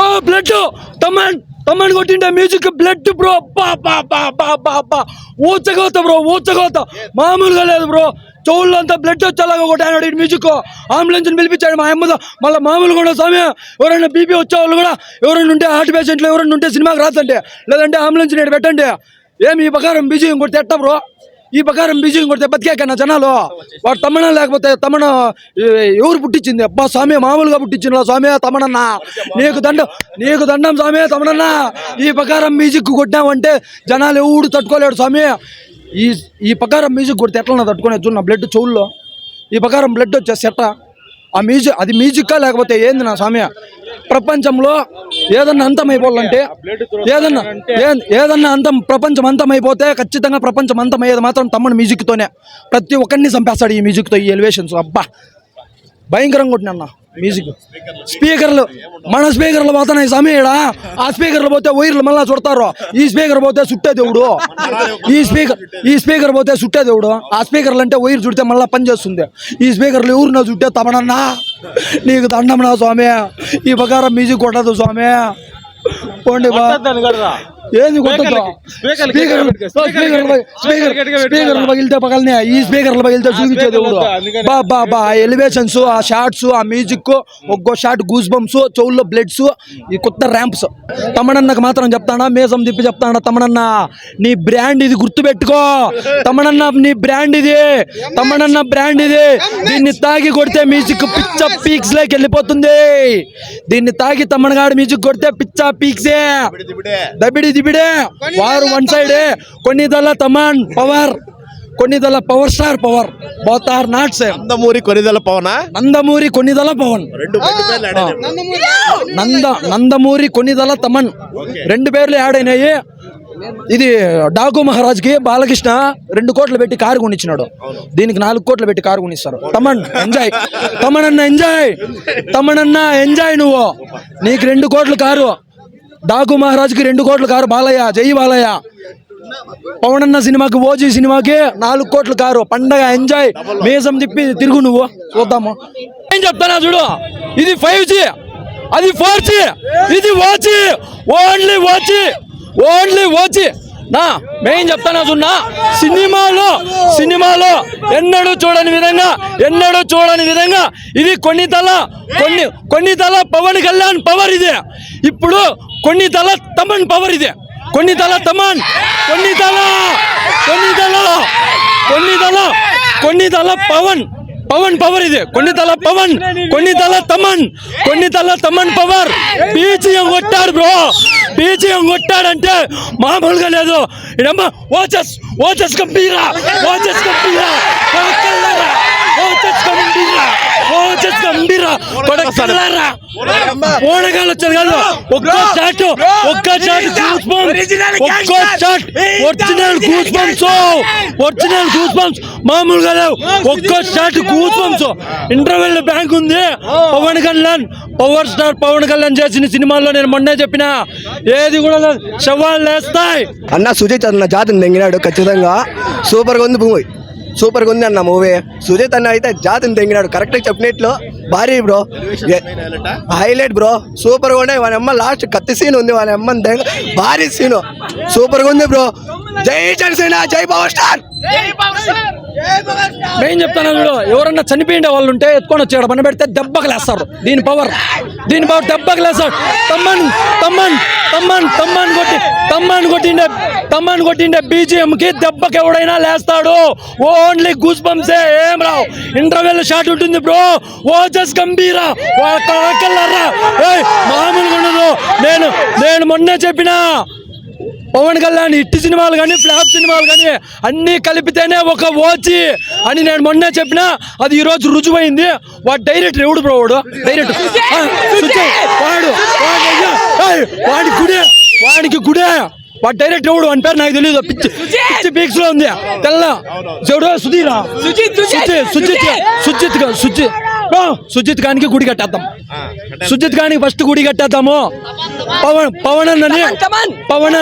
Bro blood తమ్మని కొట్టిండే music blood bro ఊచకోత బ్రో ఊచకోత మామూలుగా లేదు బ్రో. చెవుల్లో అంతా బ్లడ్ వచ్చేలాగా కొట్టాడు ఈ మ్యూజిక్. అంబులెన్స్ పిలిపించాడు మా అమ్మతో. మళ్ళీ మామూలుగా కూడా స్వామి ఎవరైనా బీపీ వచ్చేవాళ్ళు కూడా ఎవరైనా ఉంటే హార్ట్ పేషెంట్లు ఎవరైనా ఉంటే సినిమాకి రాదండి, లేదంటే అంబులెన్స్ నేడు పెట్టండి. ఏమి ఈ ప్రకారం బీజింగ్ కొడితే ఎట్ట బ్రో? ఈ ప్రకారం బీజింగ్ కొడితే బతికేకన్నా జనాలు. వాడు తమ్మన లేకపోతే తమ్మన ఎవరు పుట్టించింది? అబ్బా స్వామి మామూలుగా పుట్టించిన స్వామి తమ్మనన్న, నీకు దండం స్వామి తమ్మనన్న. ఈ ప్రకారం మ్యూజిక్ కొట్టామంటే జనాలు ఎవడు తట్టుకోలేడు స్వామి. ఈ ప్రకారం మ్యూజిక్ కొడితే ఎట్లా తట్టుకునేది చూడు నా బ్లడ్ చెవుల్లో. ఈ ప్రకారం బ్లడ్ వచ్చేసి ఎట్ట ఆ మ్యూజిక్ అది మ్యూజిక్కా లేకపోతే ఏంది నా స్వామి? ప్రపంచంలో ఏదన్నా అంతమైపోవాలంటే ఏదన్నా అంతం ప్రపంచం అంతమైపోతే ఖచ్చితంగా ప్రపంచం అంతమయ్యేది మాత్రం తమ్మని మ్యూజిక్తోనే. ప్రతి ఒక్కరిని చంపేస్తాడు ఈ మ్యూజిక్తో, ఈ ఎలివేషన్స్. అబ్బా భయంకరంగా కొట్టినన్న మ్యూజిక్. స్పీకర్లు మన స్పీకర్లు పోతున్నాయి స్వామి. ఆ స్పీకర్లు పోతే వైర్లు మళ్ళా చుడతారు. ఈ స్పీకర్ పోతే సుట్టే దేవుడు. ఈ స్పీకర్ పోతే సుట్టే దేవుడు. ఆ స్పీకర్లు అంటే వైర్ చుడితే మళ్ళీ పని చేస్తుంది. ఈ స్పీకర్లు ఎవరు నా చుట్టే తమనన్నా నీకు దండం నా స్వామి. ఈ ప్రకారం మ్యూజిక్ కొట్టదు స్వామి. పోండి ఏంది కొట్టదు. స్పీకర్లు పగిలితే పగలనే, ఈ స్పీకర్లు పగిలితే చూపించే దేవుడు. బా ఎలివేషన్స్, ఆ షార్ట్స్, ఆ మ్యూజిక్, ఒక్కో షార్ట్ గూస్ బంప్స్, చెవుల్లో బ్లడ్స్, ఈ కొత్త ర్యాంప్స్. తమనన్నకు మాత్రం చెప్తానా, మేసం తిప్పి చెప్తానా, తమనన్న నీ బ్రాండ్ ఇది గుర్తుపెట్టుకో. తమనన్న నీ బ్రాండ్ ఇది, తమనన్న బ్రాండ్ ఇది. దీన్ని తాగి కొడితే మ్యూజిక్ పిచ్చ పీక్స్ లోకి వెళ్ళిపోతుంది. దీన్ని తాగి తమ్మనగాడు మ్యూజిక్ కొడితే పిచ్చ పీక్సే, దబిడి దిబిడే. వారు వన్ సైడ్ కొన్నిదల తమన్ పవర్, కొన్నిదల power star power, both are not same. Nandamuri కొన్నిదల పవన్, నందమూరి కొన్నిదల తమన్ రెండు పేర్లు యాడ్ అయినాయి. ఇది డాకు మహారాజ్కి బాలకృష్ణ 2 కోట్లు పెట్టి కారు కొనిచ్చినాడు. దీనికి 4 కోట్లు పెట్టి కారు కొనిస్తారు. తమన్ ఎంజాయ్, తమనన్న ఎంజాయ్. నువ్వు నీకు 2 కోట్ల కారు, డాకు మహారాజ్కి 2 కోట్ల కారు. బాలయ్య జై బాలయ్య. పవన్ అన్న సినిమాకి, ఓజీ సినిమాకి 4 కోట్ల కారు. పండగ ఎంజాయ్, మేసం తిప్పి తిరుగు. నువ్వు చూద్దాము. ఏం చెప్తానా చూడు, ఇది 5G, అది 4G, ఇది ఓజీ, ఓన్లీ ఓజీ నా మెయిన్ చెప్తానా చూన్నా. సినిమాలో ఎన్నడూ చూడని విధంగా ఇది కొన్నితల పవన్ కళ్యాణ్ పవర్ ఇది. ఇప్పుడు కొన్నితల తమన్ పవర్ ఇది. కొన్నితల తమన్, కొన్నితల పవన్ పవర్ ఇది. కొన్నితల తమన్ పవర్. బీజిఎం కొట్టాడు బ్రో, బీజిఎం కొట్టాడంటే మామూలుగా లేదు. ఇడమ్మ ఓచస్ కంపీరా ఓడగాలు వచ్చారు కాదు. ఒక్క షాట్ ఒరిజినల్ గూస్ బంప్స్ మామూలుగా లేవు. ఒక్క shot goose bumps. Interval bank ఉంది. పవన్ కళ్యాణ్, పవర్ స్టార్ పవన్ కళ్యాణ్ చేసిన సినిమాల్లో నేను మొన్నే చెప్పిన, ఏది కూడా శవాలు లేస్తాయి అన్న. సుజిత్ అన్న జాతిని తెంగినాడు ఖచ్చితంగా. సూపర్గా ఉంది అన్న మూవీ. సుజిత్ అన్న అయితే జాతిని తెంగినాడు కరెక్ట్గా చెప్పినట్లు. భారీ బ్రో, హైలైట్ బ్రో, సూపర్గా ఉండే. వాళ్ళ అమ్మ లాస్ట్ కత్తి సీన్ ఉంది, వాళ్ళ అమ్మని తెంగ భారీ సీను, సూపర్గా ఉంది బ్రో. జై జనసేన, జై పవర్ స్టార్. నేను చెప్తాను చూడు, ఎవరన్నా చనిపోయిండే వాళ్ళు ఉంటే ఎత్తుకొని వచ్చాడు పని పెడితే దెబ్బకి లేస్తారు. దీని పవర్ దెబ్బకి లేస్తాడు. తమ్మన్ కొట్టిండే బీజిఎం కి దెబ్బకి ఎవడైనా లేస్తాడు. ఓన్లీ గూస్ బంప్సే, ఏం రావు. ఇంటర్వెల్ షాట్ ఉంటుంది బ్రో. ఓజస్ గంభీరా మామూలుగా ఉండదు. నేను మొన్నే చెప్పిన, పవన్ కళ్యాణ్ హిట్ సినిమాలు కానీ ఫ్లాప్ సినిమాలు కానీ అన్నీ కలిపితేనే ఒక ఓజీ అని నేను మొన్నే చెప్పిన. అది ఈరోజు రుజువైంది. వాడు డైరెక్టర్ ఎవడు బ్రో? వాడికి గుడే. వాడు డైరెక్టర్ ఎవడు? అని పేరు నాకు తెలియదు. పిచ్చి పీక్స్ లో ఉంది. తెల్ల చెడు సుధీరా, సుజిత్ ఖాన్కి గుడి కట్టేద్దాం. సుజిత్ ఖాన్కి ఫస్ట్ గుడి కట్టేద్దాము. పవన్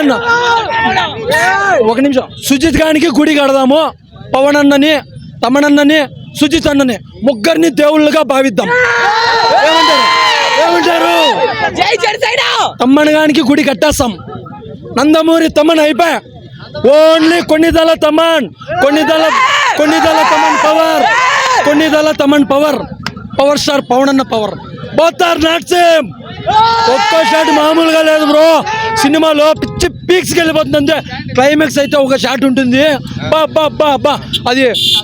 అన్న ఒక నిమిషం. సుజిత్ ఖాన్కి గుడి కడదాము. పవన్ అన్నని, తమనన్నని, సుజిత్ అన్నని ముగ్గురిని దేవుళ్ళుగా భావిద్దాం. ఏమంటారు? తమ్మన్ గానికి గుడి కట్టేస్తాం. నందమూరి తమ్మన్ అయిపోయా. ఓన్లీ కొన్నిదల తమన్ పవర్, కొన్నిదల తమన్ పవర్ స్టార్ పవన్ అన్న power. Both are not same. ఒక్కో షాట్ మామూలుగా లేదు బ్రో. సినిమాలో పిచ్చి పీక్స్కి వెళ్ళిపోతుంది అంతే. క్లైమాక్స్ అయితే ఒక షాట్ ఉంటుంది, బా బా బా బా,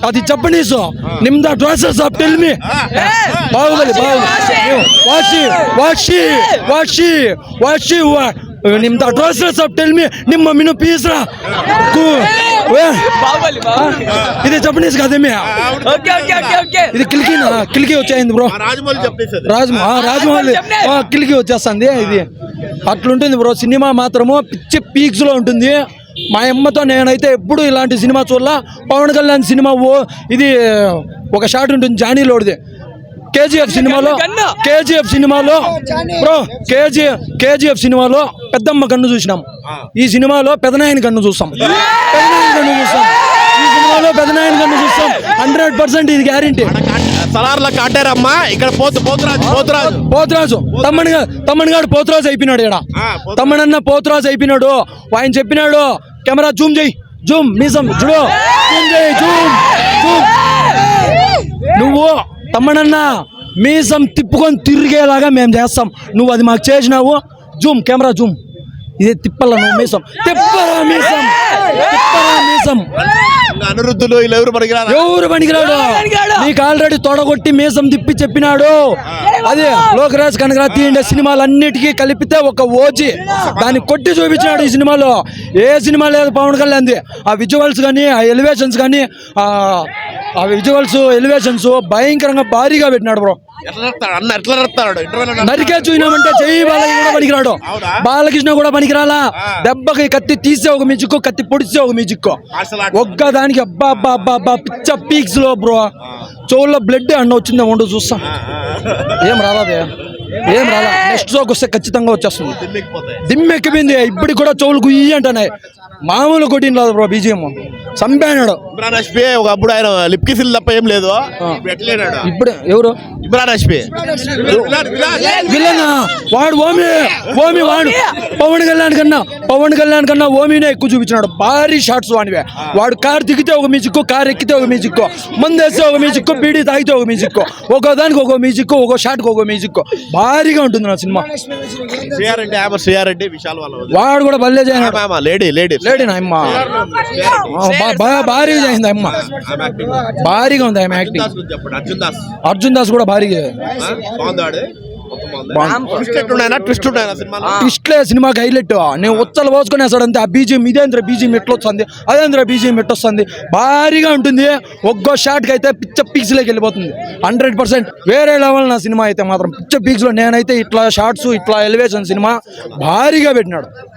అది జపనీస్. నిమ్ the dresses of tell me. Baahubali వాషి ನಿಮ್ the dresses of tell me. ನಿಮ್ಮ ಮಿನು ಪೀಸ್ರಾ ఇది జపనీస్ కాదేమి. ఇది కిల్కి వచ్చేయింది బ్రో. రాజమౌళి కిల్కి వచ్చేస్తుంది. ఇది అట్లుంటుంది బ్రో. సినిమా మాత్రము పిచ్చి పీక్స్ లో ఉంటుంది. మా అమ్మతో నేనైతే ఎప్పుడు ఇలాంటి సినిమా చూడాల. పవన్ కళ్యాణ్ సినిమా ఇది ఒక షాట్ ఉంటుంది జానీలోడిది. కేజీఎఫ్ సినిమాలో పెద్దమ్మ కన్ను చూసినాం. ఈ సినిమాలో పెదనాయన కన్ను చూస్తాం. ఈ సినిమాలో పెదనాయన కన్ను చూస్తాం. 100% ఇది గ్యారెంటీ. కాటారమ్మా ఇక్కడ పోతురాజు తమ్మనగాడు పోతురాజు అయిపోయినాడు. ఇక్కడ తమ్మనన్న పోతురాజు అయిపోయినాడు. ఆయన చెప్పినాడు కెమెరా జూమ్ చేయి, జూమ్ మీసం చూడు, జూమ్ చేయి, జూమ్. నువ్వు తమ్మనన్నా మీసం తిప్పుకొని తిరిగేలాగా మేము చేస్తాం. నువ్వు అది మాకు చేసినావు. Zoom, camera Zoom. ఇది తిప్పల నువ్వు మీసం, తిప్పరా మీసం. అనిరుద్ధులు ఎవరు పనికిరాడు. నీకు ఆల్రెడీ తొడగొట్టి మీసం తిప్పి చెప్పినాడు. అదే లోకరాజ్ కనకరాజ్ తీయండి సినిమాలన్నిటికీ కలిపితే ఒక ఓజీ. దాన్ని కొట్టి చూపించినాడు ఈ సినిమాలో. ఏ సినిమా లేదు పవన్ కళ్యాణ్. ఆ విజువల్స్ కానీ, ఆ ఎలివేషన్స్ కానీ, ఆ విజువల్స్ ఎలివేషన్స్ భయంకరంగా భారీగా పెట్టినాడు బ్రో. నరికే చూసినామంటే చెయ్యి బాలయ్య కూడా పనికిరాడు, బాలకృష్ణ కూడా పనికిరాలా. దెబ్బకి కత్తి తీసే ఒక మ్యూజిక్, కత్తి పొడిచే ఒక మ్యూజిక్. ఒక్క దానికి అబ్బా అబ్బా అబ్బా అబ్బా పిచ్చ పీక్స్ లో బ్రో. చెవుల్లో బ్లడ్ అన్న వచ్చిందా ఉండు చూస్తాం. ఏం రాలా. నెక్స్ట్ షోకి వస్తే ఖచ్చితంగా వచ్చేస్తుంది. దిమ్మెక్కిపోయింది. ఇప్పటికి కూడా చెవులు గుయ్యి అంటున్నాయి. మామూలు కొట్టిన లేదు బ్రో. బీజిఎం సంపాడు. ఒక అప్పుడు ఆయన లిప్ కిసిల్ తప్ప ఏం లేదు. ఇప్పుడు ఎవరు విలనా? వాడు ఓమి వాడు పవన్ కళ్యాణ్ కన్నా ఓమినే ఎక్కువ చూపించినాడు. భారీ షాట్స్ వాడివే. వాడు కార్ దిగితే ఒక మ్యూజిక్, కార్ ఎక్కితే ఒక మ్యూజిక్, మందు వేస్తే ఒక మ్యూజిక్, బీడీ తాగితే ఒక మ్యూజిక్, ఒక్కో దానికి ఒక మ్యూజిక్, ఒక్కో షాట్కి ఒక మ్యూజిక్. భారీగా ఉంటుంది నా సినిమా. వాడు కూడా భలే చేయనాడు. లేడీనా అమ్మ భారీగా చేసింది. అమ్మ భారీగా ఉంది ఆమె యాక్టింగ్. అర్జున్ దాస్ కూడా భారీగా. ట్విస్ట్లే సినిమాకి హైలైట్. నేను ఉచ్చలు పోసుకునేసాడు అంతే. ఆ బీజిఎం ఇదేంద్ర బీజిఎం ఎట్లా వస్తుంది, అదేంద్ర బీజిఎం ఎట్లా వస్తుంది. భారీగా ఉంటుంది. ఒక్కో షాట్కి అయితే పిచ్చ పీక్స్లోకి వెళ్ళిపోతుంది. 100% వేరే లెవెల్ నా సినిమా అయితే మాత్రం పిచ్చ పీక్స్లో. నేనైతే ఇట్లా షార్ట్స్, ఇట్లా ఎలివేషన్ సినిమా భారీగా పెట్టినాడు.